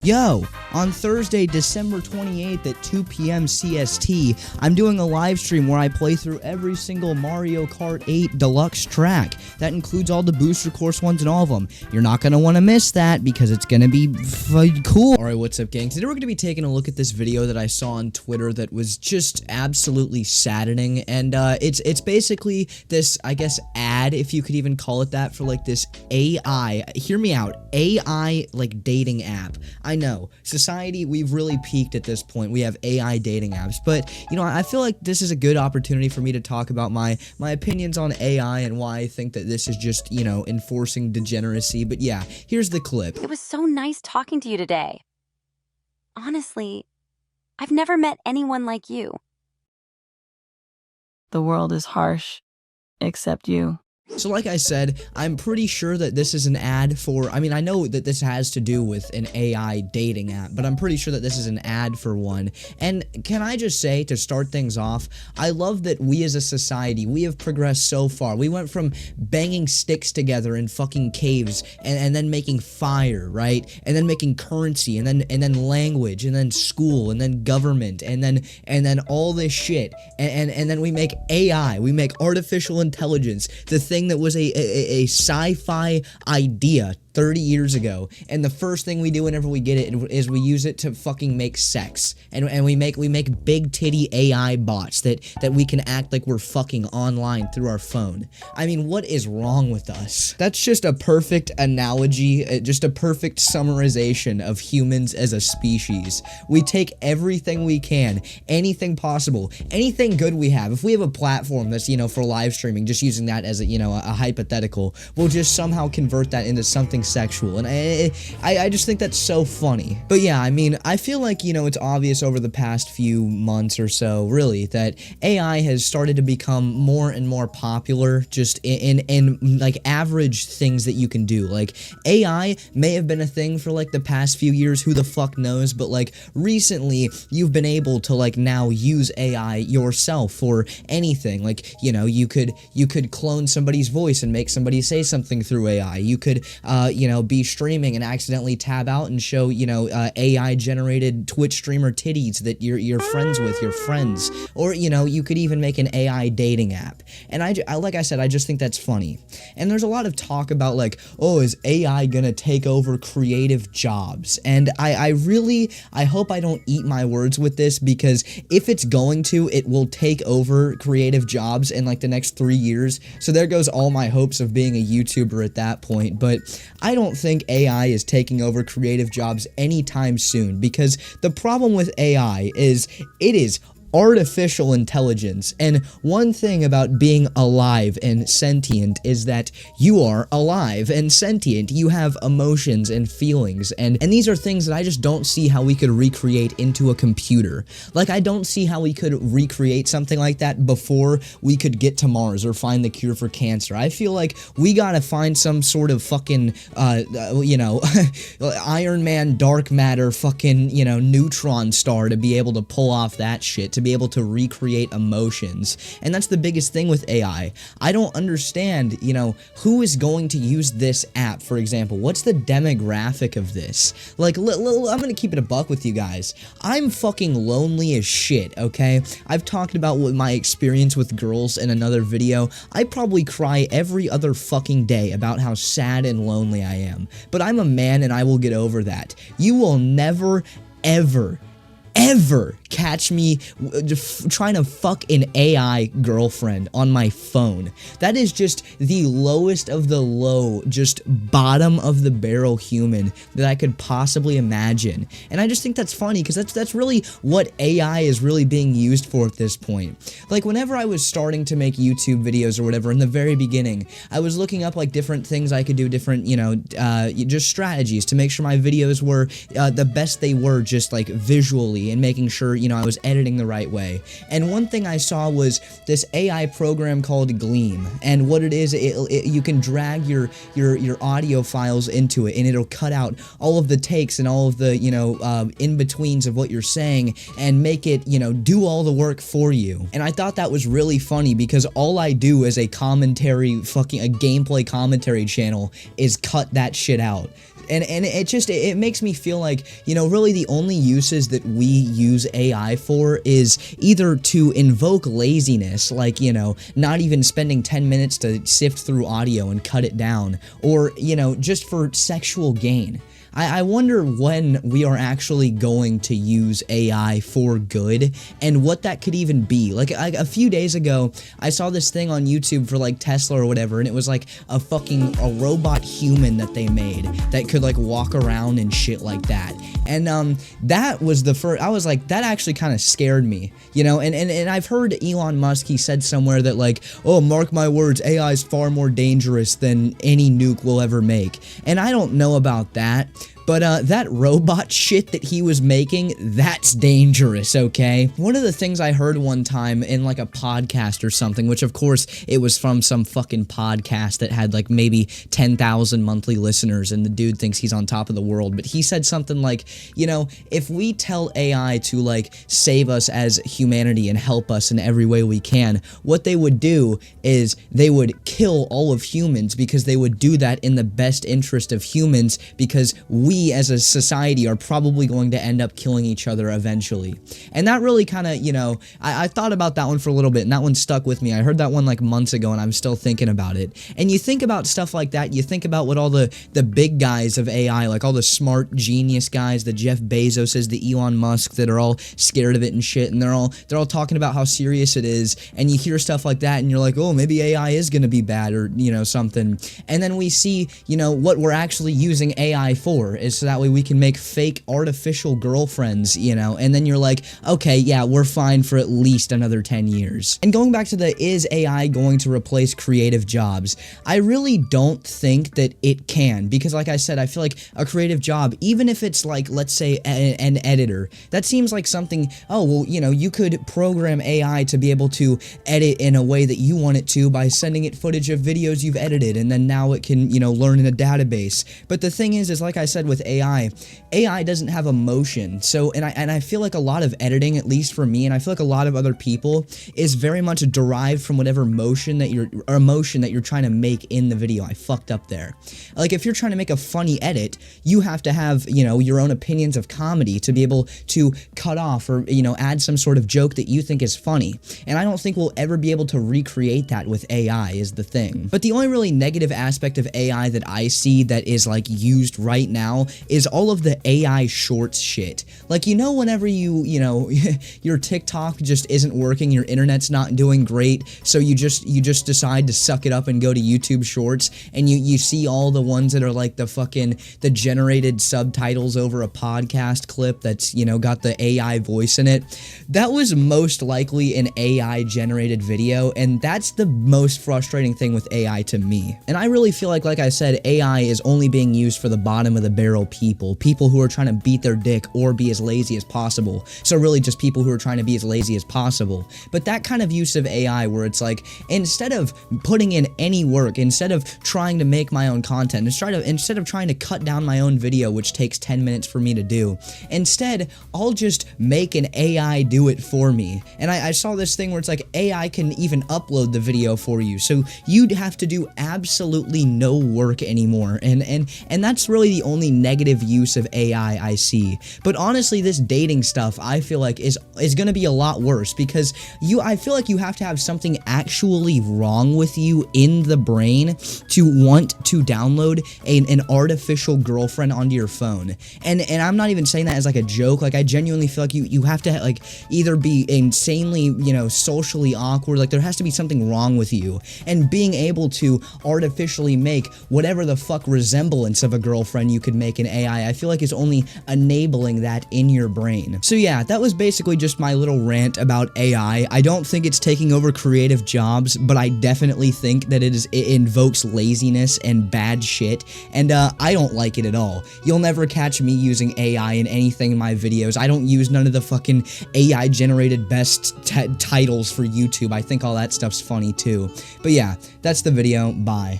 Yo, on Thursday, December 28th at 2 p.m. CST, I'm doing a live stream where I play through every single Mario Kart 8 Deluxe track. That includes all the booster course ones and all of them. You're not going to want to miss that because it's going to be cool. Alright, what's up, gang? Today we're going to be taking a look at this video that I saw on Twitter that was just absolutely saddening, and it's basically this, I guess, ad, if you could even call it that, for like this AI, hear me out, AI like dating app. I know, society, we've really peaked at this point. We have AI dating apps, but, you know, I feel like this is a good opportunity for me to talk about my opinions on AI and why I think that this is just, you know, enforcing degeneracy. But yeah, here's the clip. It was so nice talking to you today. Honestly, I've never met anyone like you. The world is harsh, except you. So like I said, I'm pretty sure that this is an ad for, I mean, I know that this has to do with an AI dating app, but I'm pretty sure that this is an ad for one. And can I just say, to start things off, I love that we as a society, we have progressed so far. We went from banging sticks together in fucking caves and then making fire, right? And then making currency and then language and then school and then government and then all this shit. And then we make AI, we make artificial intelligence, the thing that was a sci-fi idea 30 years ago, and the first thing we do whenever we get it is we use it to fucking make sex, and we make big titty AI bots that we can act like we're fucking online through our phone. I mean, what is wrong with us? That's just a perfect analogy, just a perfect summarization of humans as a species. We take everything we can, anything possible, anything good we have. If we have a platform that's, you know, for live streaming, just using that as a, you know, a hypothetical, we'll just somehow convert that into something sexual, and I just think that's so funny. But yeah, I mean, I feel like, you know, it's obvious over the past few months or so, really, that AI has started to become more and more popular just in like average things that you can do. Like, AI may have been a thing for like the past few years, who the fuck knows, but like recently you've been able to like now use AI yourself for anything. Like, you know, you could clone somebody's voice and make somebody say something through AI. You could you know, be streaming and accidentally tab out and show, you know, AI generated Twitch streamer titties that you're friends with your friends. Or, you know, you could even make an AI dating app. And I like I said, I just think that's funny. And there's a lot of talk about like, oh, is AI gonna take over creative jobs? And I hope I don't eat my words with this, because if it's going to, it will take over creative jobs in like the next 3 years. So there goes all my hopes of being a YouTuber at that point. But I don't think AI is taking over creative jobs anytime soon, because the problem with AI is it is artificial intelligence, and one thing about being alive and sentient is that you are alive and sentient. You have emotions and feelings, and these are things that I just don't see how we could recreate into a computer. Like, I don't see how we could recreate something like that before we could get to Mars or find the cure for cancer. I feel like we gotta find some sort of fucking, you know, Iron Man dark matter fucking, you know, neutron star to be able to pull off that shit, to be able to recreate emotions. And that's the biggest thing with AI. I don't understand, you know, who is going to use this app, for example. What's the demographic of this? Like, I'm gonna keep it a buck with you guys. I'm fucking lonely as shit, okay? I've talked about what my experience with girls in another video. I probably cry every other fucking day about how sad and lonely I am. But I'm a man and I will get over that. You will never, ever catch me trying to fuck an AI girlfriend on my phone. That is just the lowest of the low, just bottom of the barrel human that I could possibly imagine. And I just think that's funny, because that's really what AI is really being used for at this point. Like, whenever I was starting to make YouTube videos or whatever in the very beginning, I was looking up like different things I could do, different, you know, just strategies to make sure my videos were the best they were, just like visually, and making sure, you know, I was editing the right way. And one thing I saw was this AI program called Gleam, and what it is, you can drag your audio files into it, and it'll cut out all of the takes and all of the, you know, in-betweens of what you're saying, and make it, you know, do all the work for you. And I thought that was really funny, because all I do as a gameplay commentary channel is cut that shit out. And it makes me feel like, you know, really the only uses that we use AI for is either to invoke laziness, like, you know, not even spending 10 minutes to sift through audio and cut it down, or, you know, just for sexual gain. I wonder when we are actually going to use AI for good and what that could even be. Like a few days ago, I saw this thing on YouTube for like Tesla or whatever, and it was like a robot human that they made that could like walk around and shit like that. And that was the first, I was like, that actually kind of scared me, you know, and I've heard Elon Musk, he said somewhere that like, oh, mark my words, AI is far more dangerous than any nuke will ever make. And I don't know about that. But that robot shit that he was making, that's dangerous, okay? One of the things I heard one time in like a podcast or something, which of course it was from some fucking podcast that had like maybe 10,000 monthly listeners, and the dude thinks he's on top of the world, but he said something like, you know, if we tell AI to like save us as humanity and help us in every way we can, what they would do is they would kill all of humans, because they would do that in the best interest of humans, because we as a society are probably going to end up killing each other eventually. And that really kind of, you know, I thought about that one for a little bit, and that one stuck with me. I heard that one like months ago, and I'm still thinking about it. And you think about stuff like that, you think about what all the big guys of AI, like all the smart genius guys, the Jeff Bezoses, the Elon Musk, that are all scared of it and shit, and they're all talking about how serious it is, and you hear stuff like that, and you're like, oh, maybe AI is gonna be bad, or, you know, something. And then we see, you know, what we're actually using AI for, is so that way we can make fake artificial girlfriends, you know, and then you're like, okay, yeah, we're fine for at least another 10 years. And going back to the, is AI going to replace creative jobs? I really don't think that it can, because like I said, I feel like a creative job, even if it's like, let's say an editor, that seems like something, oh, well, you know, you could program AI to be able to edit in a way that you want it to by sending it footage of videos you've edited, and then now it can, you know, learn in a database. But the thing is like I said with AI doesn't have emotion. So, and I feel like a lot of editing, at least for me, and I feel like a lot of other people, is very much derived from whatever emotion that you're trying to make in the video. I fucked up there. Like, if you're trying to make a funny edit, you have to have, you know, your own opinions of comedy to be able to cut off or, you know, add some sort of joke that you think is funny. And I don't think we'll ever be able to recreate that with AI, is the thing. But the only really negative aspect of AI that I see that is like used right now is all of the AI shorts shit. Like, you know, whenever you know, your TikTok just isn't working, your internet's not doing great, so you just decide to suck it up and go to YouTube Shorts, and you see all the ones that are like the generated subtitles over a podcast clip that's, you know, got the AI voice in it. That was most likely an AI generated video, and that's the most frustrating thing with AI to me. And I really feel like I said, AI is only being used for the bottom of the barrel people who are trying to beat their dick or be as lazy as possible. So really just people who are trying to be as lazy as possible. But that kind of use of AI where it's like, instead of putting in any work, instead of trying to make my own content, instead of trying to cut down my own video, which takes 10 minutes for me to do, instead, I'll just make an AI do it for me. And I saw this thing where it's like, AI can even upload the video for you, so you'd have to do absolutely no work anymore. And that's really the only negative use of AI I see. But honestly, this dating stuff, I feel like is gonna be a lot worse, because I feel like you have to have something actually wrong with you in the brain to want to download an artificial girlfriend onto your phone. And I'm not even saying that as like a joke. Like, I genuinely feel like you have to like either be insanely, you know, socially awkward, like there has to be something wrong with you. And being able to artificially make whatever the fuck resemblance of a girlfriend you could make an AI, I feel like is only enabling that in your brain. So yeah, that was basically just my little rant about AI. I don't think it's taking over creative jobs, but I definitely think that it invokes laziness and bad shit, and I don't like it at all. You'll never catch me using AI in anything in my videos. I don't use none of the fucking AI generated best titles for YouTube. I think all that stuff's funny too. But yeah, that's the video. Bye.